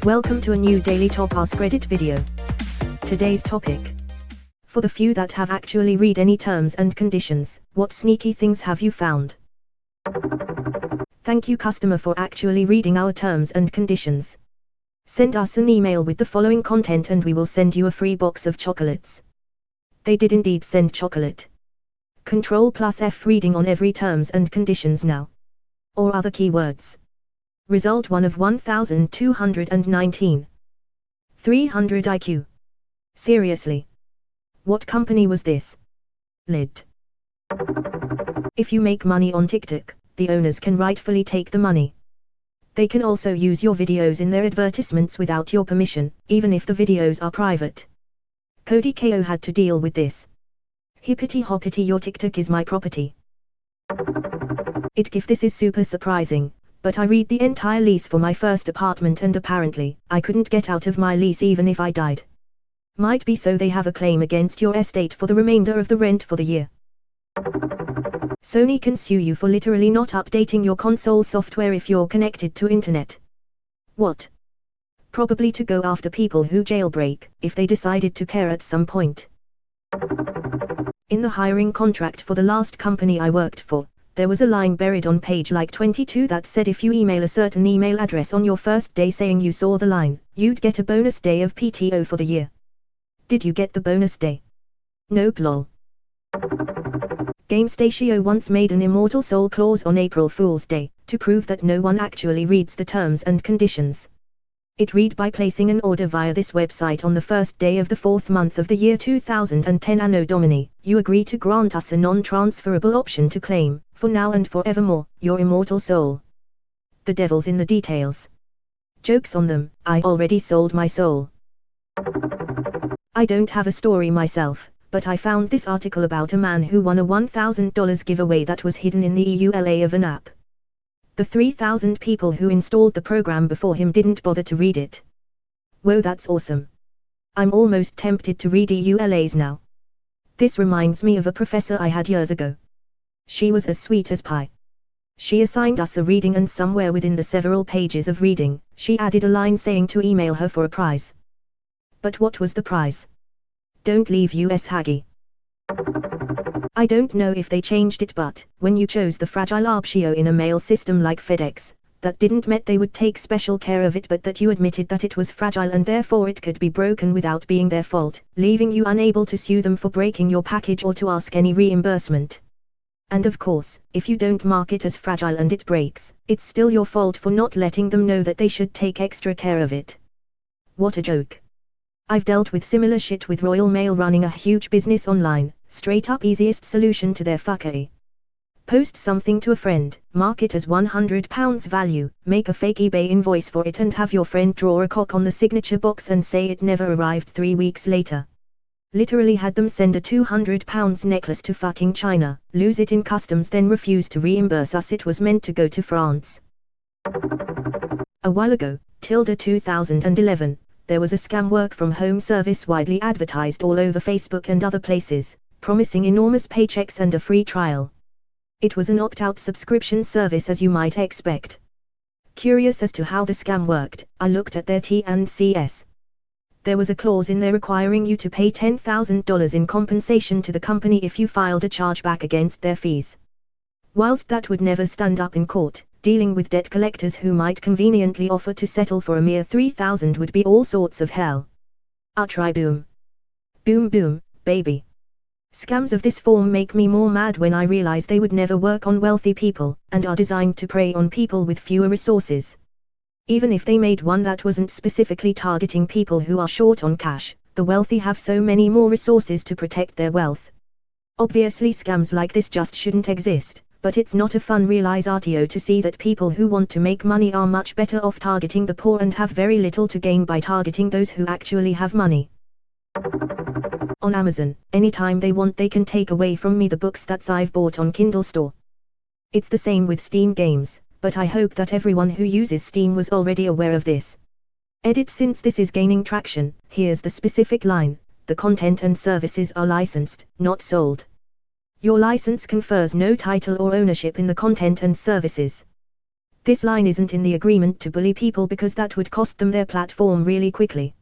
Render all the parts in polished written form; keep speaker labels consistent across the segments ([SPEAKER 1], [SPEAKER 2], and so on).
[SPEAKER 1] Welcome to a new daily top Askreddit video. Today's topic. For the few that have actually read any terms and conditions, what sneaky things have you found? Thank you customer for actually reading our terms and conditions. Send us an email with the following content and we will send you a free box of chocolates. They did indeed send chocolate. Ctrl+F reading on every terms and conditions now. Or other keywords. Result 1 of 1219. 300 IQ. Seriously. What company was this? Lid. If you make money on TikTok, the owners can rightfully take the money. They can also use your videos in their advertisements without your permission, even if the videos are private. Cody KO had to deal with this. Hippity hoppity, your TikTok is my property. This is super surprising, but I read the entire lease for my first apartment and apparently, I couldn't get out of my lease even if I died. Might be so they have a claim against your estate for the remainder of the rent for the year. Sony can sue you for literally not updating your console software if you're connected to internet. What? Probably to go after people who jailbreak, if they decided to care at some point. In the hiring contract for the last company I worked for, there was a line buried on page like 22 that said if you email a certain email address on your first day saying you saw the line, you'd get a bonus day of PTO for the year. Did you get the bonus day? Nope lol. GameStatio once made an immortal soul clause on April Fool's Day, to prove that no one actually reads the terms and conditions. It read, by placing an order via this website on the first day of the fourth month of the year 2010 Anno Domini, you agree to grant us a non-transferable option to claim, for now and forevermore, your immortal soul. The devil's in the details. Joke's on them, I already sold my soul. I don't have a story myself, but I found this article about a man who won a $1,000 giveaway that was hidden in the EULA of an app. The 3,000 people who installed the program before him didn't bother to read it. Whoa, that's awesome. I'm almost tempted to read EULAs now. This reminds me of a professor I had years ago. She was as sweet as pie. She assigned us a reading and somewhere within the several pages of reading, she added a line saying to email her for a prize. But what was the prize? Don't leave US Haggy. I don't know if they changed it, but when you chose the fragile arpeggiato in a mail system like FedEx, that didn't mean they would take special care of it, but that you admitted that it was fragile and therefore it could be broken without being their fault, leaving you unable to sue them for breaking your package or to ask any reimbursement. And of course, if you don't mark it as fragile and it breaks, it's still your fault for not letting them know that they should take extra care of it. What a joke. I've dealt with similar shit with Royal Mail running a huge business online, straight up easiest solution to their fuckery. Post something to a friend, mark it as £100 value, make a fake eBay invoice for it and have your friend draw a cock on the signature box and say it never arrived 3 weeks later. Literally had them send a £200 necklace to fucking China, lose it in customs, then refuse to reimburse us. It was meant to go to France. A while ago, 2011. There was a scam work from home service widely advertised all over Facebook and other places, promising enormous paychecks and a free trial. It was an opt-out subscription service as you might expect. Curious as to how the scam worked, I looked at their T&Cs. There was a clause in there requiring you to pay $10,000 in compensation to the company if you filed a chargeback against their fees. Whilst that would never stand up in court, dealing with debt collectors who might conveniently offer to settle for a mere $3,000 would be all sorts of hell. Try boom. Boom boom, baby. Scams of this form make me more mad when I realize they would never work on wealthy people, and are designed to prey on people with fewer resources. Even if they made one that wasn't specifically targeting people who are short on cash, the wealthy have so many more resources to protect their wealth. Obviously scams like this just shouldn't exist. But it's not a fun realizatio to see that people who want to make money are much better off targeting the poor and have very little to gain by targeting those who actually have money. On Amazon, anytime they want they can take away from me the books that I've bought on Kindle Store. It's the same with Steam games, but I hope that everyone who uses Steam was already aware of this. Edit: since this is gaining traction, here's the specific line: the content and services are licensed, not sold. Your license confers no title or ownership in the content and services. This line isn't in the agreement to bully people because that would cost them their platform really quickly.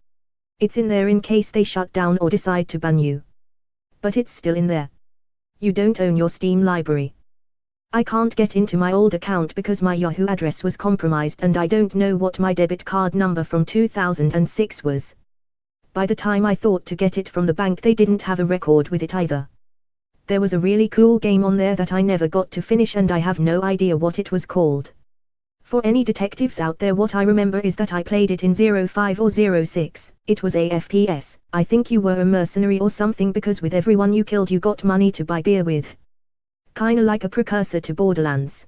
[SPEAKER 1] It's in there in case they shut down or decide to ban you. But it's still in there. You don't own your Steam library. I can't get into my old account because my Yahoo address was compromised and I don't know what my debit card number from 2006 was. By the time I thought to get it from the bank, they didn't have a record with it either. There was a really cool game on there that I never got to finish and I have no idea what it was called. For any detectives out there, what I remember is that I played it in 05 or 06, it was a FPS, I think you were a mercenary or something because with everyone you killed you got money to buy beer with. Kinda like a precursor to Borderlands.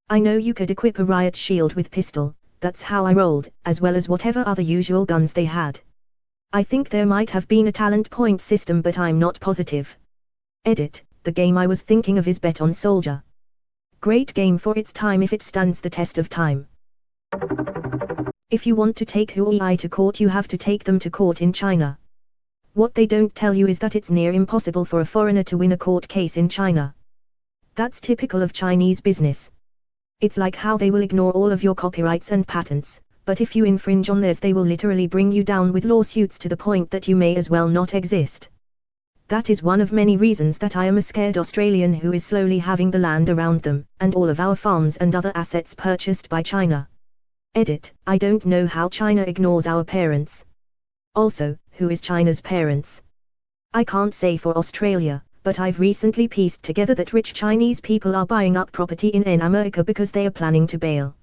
[SPEAKER 1] I know you could equip a riot shield with pistol, that's how I rolled, as well as whatever other usual guns they had. I think there might have been a talent point system but I'm not positive. Edit, the game I was thinking of is Beton Soldier. Great game for its time if it stands the test of time. If you want to take Huawei to court you have to take them to court in China. What they don't tell you is that it's near impossible for a foreigner to win a court case in China. That's typical of Chinese business. It's like how they will ignore all of your copyrights and patents, but if you infringe on theirs they will literally bring you down with lawsuits to the point that you may as well not exist. That is one of many reasons that I am a scared Australian who is slowly having the land around them, and all of our farms and other assets purchased by China. Edit, I don't know how China ignores our parents. Also, who is China's parents? I can't say for Australia, but I've recently pieced together that rich Chinese people are buying up property in America because they are planning to bail.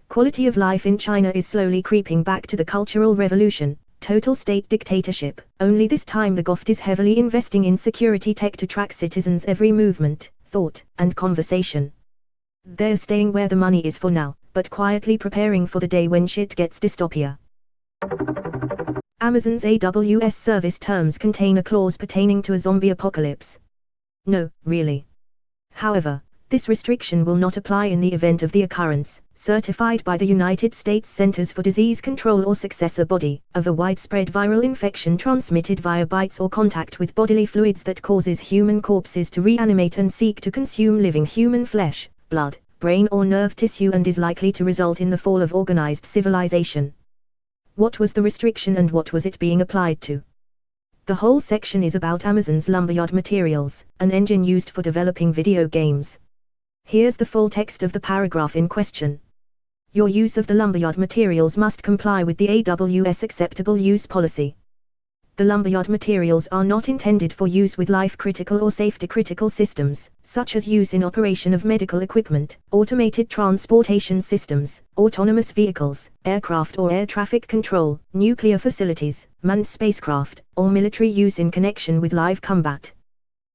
[SPEAKER 1] Quality of life in China is slowly creeping back to the Cultural Revolution, total state dictatorship, only this time the govt is heavily investing in security tech to track citizens' every movement, thought, and conversation. They're staying where the money is for now, but quietly preparing for the day when shit gets dystopia. Amazon's AWS service terms contain a clause pertaining to a zombie apocalypse. No, really. However, this restriction will not apply in the event of the occurrence, certified by the United States Centers for Disease Control or successor body, of a widespread viral infection transmitted via bites or contact with bodily fluids that causes human corpses to reanimate and seek to consume living human flesh, blood, brain or nerve tissue and is likely to result in the fall of organized civilization. What was the restriction and what was it being applied to? The whole section is about Amazon's Lumberyard Materials, an engine used for developing video games. Here's the full text of the paragraph in question. Your use of the Lumberyard materials must comply with the AWS Acceptable Use Policy. The Lumberyard materials are not intended for use with life-critical or safety-critical systems, such as use in operation of medical equipment, automated transportation systems, autonomous vehicles, aircraft or air traffic control, nuclear facilities, manned spacecraft, or military use in connection with live combat.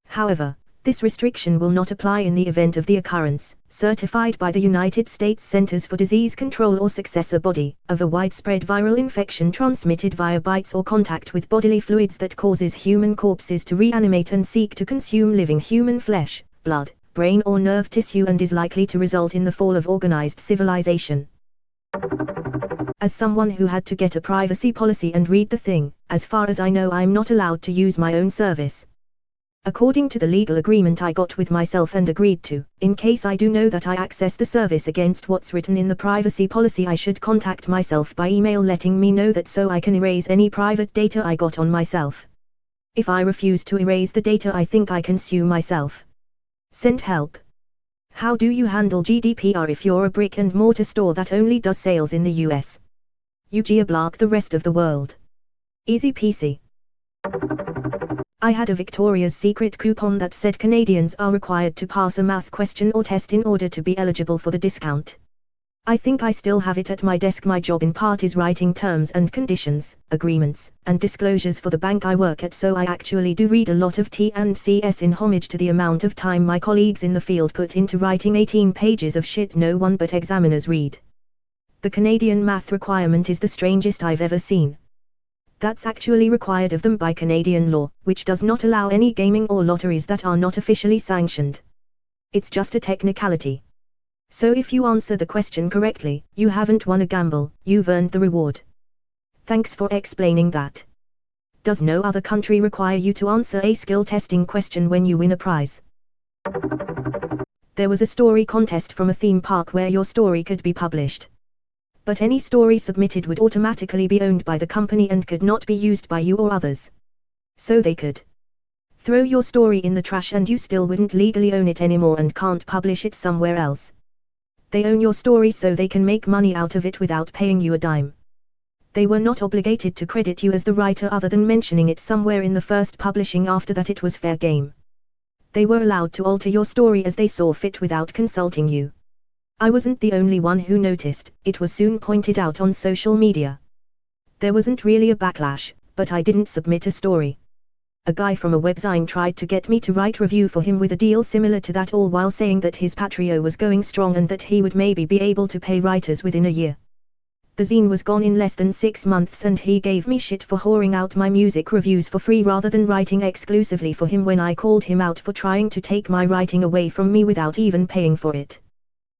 [SPEAKER 1] However, this restriction will not apply in the event of the occurrence, certified by the United States Centers for Disease Control or successor body, of a widespread viral infection transmitted via bites or contact with bodily fluids that causes human corpses to reanimate and seek to consume living human flesh, blood, brain or nerve tissue and is likely to result in the fall of organized civilization. As someone who had to get a privacy policy and read the thing, as far as I know I'm not allowed to use my own service. According to the legal agreement I got with myself and agreed to, in case I do know that I access the service against what's written in the privacy policy I should contact myself by email letting me know that so I can erase any private data I got on myself. If I refuse to erase the data I think I can sue myself. Send help. How do you handle GDPR if you're a brick and mortar store that only does sales in the US? You geo-block the rest of the world. Easy peasy. I had a Victoria's Secret coupon that said Canadians are required to pass a math question or test in order to be eligible for the discount. I think I still have it at my desk. My job in part is writing terms and conditions, agreements, and disclosures for the bank I work at, so I actually do read a lot of T&Cs in homage to the amount of time my colleagues in the field put into writing 18 pages of shit no one but examiners read. The Canadian math requirement is the strangest I've ever seen. That's actually required of them by Canadian law, which does not allow any gaming or lotteries that are not officially sanctioned. It's just a technicality. So if you answer the question correctly, you haven't won a gamble, you've earned the reward. Thanks for explaining that. Does no other country require you to answer a skill testing question when you win a prize? There was a story contest from a theme park where your story could be published. But any story submitted would automatically be owned by the company and could not be used by you or others. So they could throw your story in the trash and you still wouldn't legally own it anymore and can't publish it somewhere else. They own your story so they can make money out of it without paying you a dime. They were not obligated to credit you as the writer other than mentioning it somewhere in the first publishing. After that it was fair game. They were allowed to alter your story as they saw fit without consulting you. I wasn't the only one who noticed, it was soon pointed out on social media. There wasn't really a backlash, but I didn't submit a story. A guy from a webzine tried to get me to write review for him with a deal similar to that, all while saying that his Patreon was going strong and that he would maybe be able to pay writers within a year. The zine was gone in less than 6 months and he gave me shit for whoring out my music reviews for free rather than writing exclusively for him when I called him out for trying to take my writing away from me without even paying for it.